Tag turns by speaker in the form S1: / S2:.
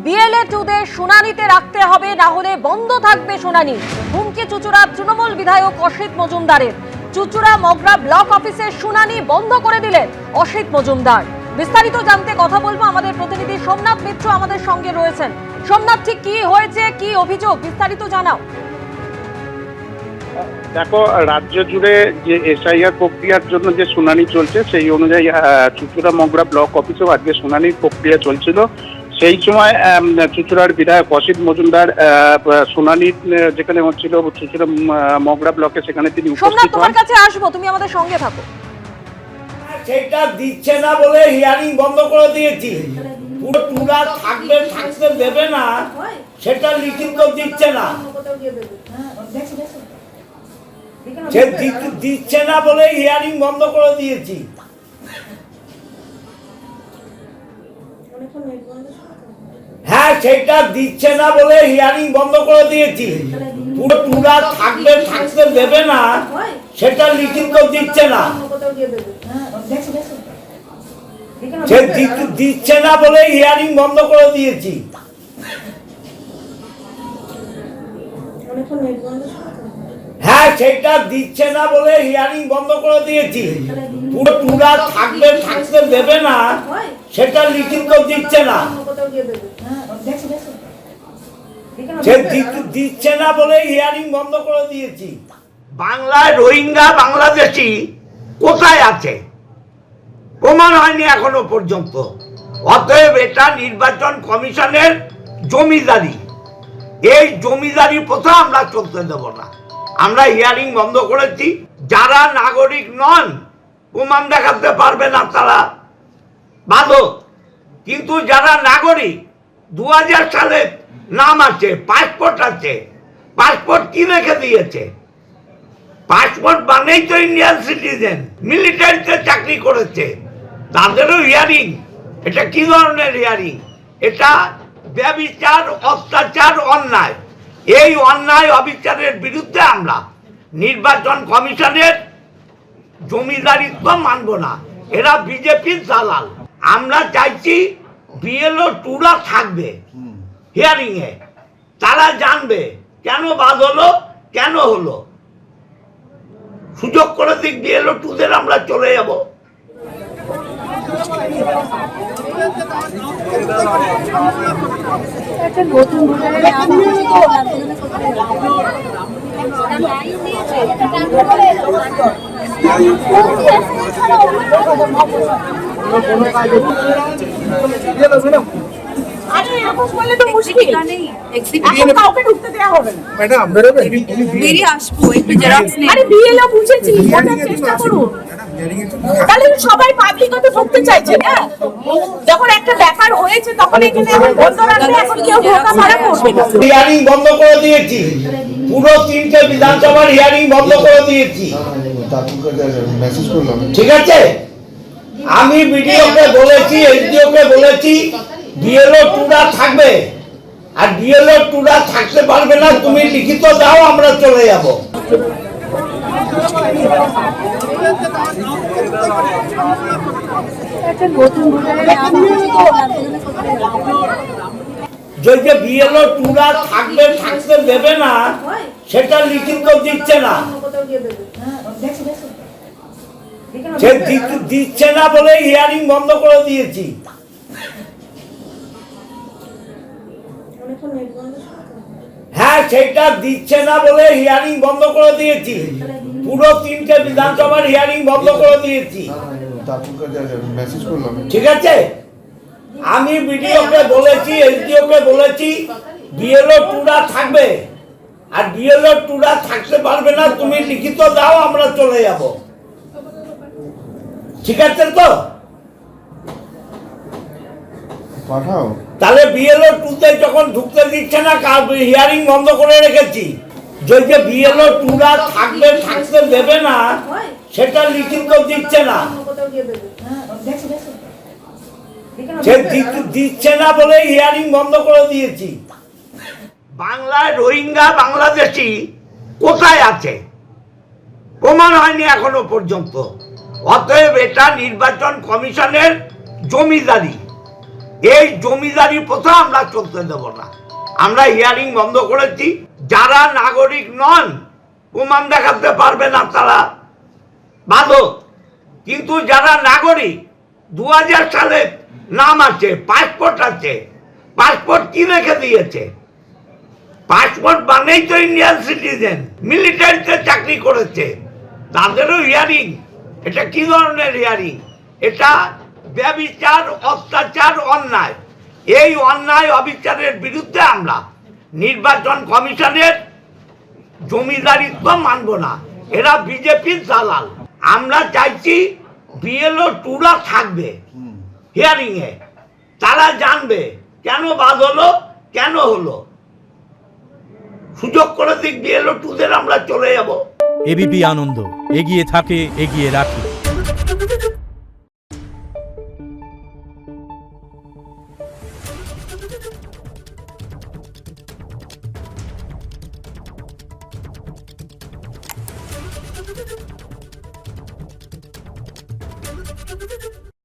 S1: BLA 2 শুনানিতে রাখতে হবে, না হলে বন্ধ থাকবে শুনানি। হুমকি চুঁচুড়া তৃণমূল বিধায়ক অসিত মজুমদারের। চুঁচুড়া মগরা ব্লক অফিসের শুনানি বন্ধ করে দিলেন অসিত মজুমদার। বিস্তারিত জানতে কথা বলবো, আমাদের প্রতিনিধি সোমনাথ মিত্র আমাদের সঙ্গে রয়েছেন। সোমনাথ, ঠিক কি হয়েছে, কি অভিযোগ, বিস্তারিত জানাও।
S2: দেখো, রাজ্য জুড়ে যে এসআইআর প্রক্রিয়ার জন্য যে শুনানি চলছে সেই অনুযায়ী চুঁচুড়া মগরা ব্লক অফিসেও আজকে শুনানির প্রক্রিয়া চলছিল। সেই সময় চুঁচুড়ার বিধায়ক অসিত মজুমদার শুনানি যেখানে হচ্ছিল চুঁচুড়া মগরা ব্লকে, সেখানে তিনি
S1: সোমনাথ, তোমার কাছে আসবো, তুমি আমাদের সঙ্গে থাকো।
S3: সেটা দিচ্ছে না বলে হিয়ারিং বন্ধ করে দিয়েছি। পুরো টুরা থাকতে দেবে না, সেটা লিখিত দিচ্ছে না। সে দিচ্ছে না বলে হিয়ারিং বন্ধ করে দিয়েছি। হ্যাঁ, সেটা দিচ্ছে না বলে হিয়ারিং বন্ধ করে দিয়েছি। পুরো টুরা থাকতে দেবে না, সেটা লিখিত দিচ্ছে না। সে দিচ্ছে না বলে হিয়ারিং বন্ধ করে দিয়েছি। হ্যাঁ, সেটা দিচ্ছে না বলে হিয়ারিং বন্ধ করে দিয়েছি। পুরো টুরা থাকতে দেবে না, সেটা লিখিত দিচ্ছে না। সে দিচ্ছে না বলে হিয়ারিং বন্ধ করে দিয়েছি। বাংলায় রোহিঙ্গা বাংলাদেশি কোথায় আছে প্রমাণ হয়নি এখনো পর্যন্ত। অতএব এটা নির্বাচন কমিশনের জমিদারি। এই জমিদারি প্রথা আমরা চলতে দেব না। আমরা হিয়ারিং বন্ধ করেছি। যারা নাগরিক নন, প্রমাণ দেখাতে পারবে না, তারা বাধক। কিন্তু যারা নাগরিক, 2000 সালে নাম আছে, পাসপোর্ট আছে, পাসপোর্ট কি রেখে দিয়েছে? পাসপোর্ট মানেই তো ইন্ডিয়ান সিটিজেন, মিলিটারিতে চাকরি করেছে, তাদেরও হিয়ারিং। এটা কি ধরনের হিয়ারিং? এটা ব্যভিচার, অত্যাচার, অন্যায়। এই অন্যায় অবিচারের বিরুদ্ধে আমরা নির্বাচন কমিশনের জমিদারিত্ব মানব না। এরা বিজেপির দালাল। আমরা চাইছি বিএলও 2 থাকবে হিয়ারিং এ, তারা জানবে কেন বাদ হলো, কেন হলো। সুযোগ করে দিক বিএলও 2 আমরা চলে যাব।
S1: সবাই পাবলিকতে ঢুকতে চাইছে না। যখন একটা ব্যাপার হয়েছে তখন এখানে বন্ধ রাখলে এখন কেউ ঢোকা মারা করবে না।
S3: হিয়ারিং বন্ধ করে দিয়েছি। পুরো 3টে বিধানসভার হিয়ারিং বন্ধ করে দিয়েছি। ঠিক আছে, আমি বিডিওকে বলেছি, এসডিওকে বলেছি, বিএলও 2 থাকবে। আর বিএলও 2 থাকতে পারবে না, তুমি লিখিত দাও, আমরা চলে যাব। যদি বিএলও 2 থাকতে দেবে না, সেটা লিখিত দিচ্ছে না। সে দিচ্ছে না বলে হিয়ারিং বন্ধ করে দিয়েছি। হ্যাঁ, সেটা দিচ্ছে না বলে হিয়ারিং বন্ধ করে দিয়েছি। পুরো 3টে বিধানসভার হিয়ারিং বন্ধ করে দিয়েছি। ঠিক আছে, আমি বিডিওকে বলেছি, এসডিওকে বলেছি, বিএলও 2 থাকবে। আর বিএলও 2 থাকতে পারবে না, তুমি লিখিত দাও, আমরা চলে যাব। ঠিক আছে তো? পাঠাও। তাহলে বিএলও 2 যখন ঢুকতে দিচ্ছে না, হিয়ারিং বন্ধ করে রেখেছি। যদি বিএলও 2 থাকতে দেবে না, সেটা লিখিত দিচ্ছে না। সে দিচ্ছে না বলে হিয়ারিং বন্ধ করে দিয়েছি। বাংলায় রোহিঙ্গা বাংলাদেশি কোথায় আছে প্রমাণ হয়নি এখনো পর্যন্ত। অতএব এটা নির্বাচন কমিশনের জমিদারি। এই জমিদারি প্রথা আমরা চলতে দেব না। আমরা হিয়ারিং বন্ধ করেছি। যারা নাগরিক নন, প্রমাণ দেখাতে পারবে না, তারা বাদক। কিন্তু যারা নাগরিক, 2000 সালে নাম আছে, পাসপোর্ট আছে, পাসপোর্ট কি রেখে দিয়েছে? পাসপোর্ট মানেই তো ইন্ডিয়ান সিটিজেন, মিলিটারিতে চাকরি করেছে, তাদেরও হিয়ারিং। এটা কি ধরনের হিয়ারিং? এটা ব্যভিচার, অত্যাচার, অন্যায়। এই অন্যায় অবিচারের বিরুদ্ধে আমরা নির্বাচন কমিশনের জমিদারিত্ব মানব না। এরা বিজেপির দালাল। আমরা চাইছি বিএলও 2রা থাকবে হিয়ারিং এ, তারা জানবে কেন বাদ হলো, কেন হলো। সুযোগ করে দিক বিএলও 2দের, আমরা চলে যাব।
S4: এবিপি আনন্দ, এগিয়ে থাকে, এগিয়ে রাখে।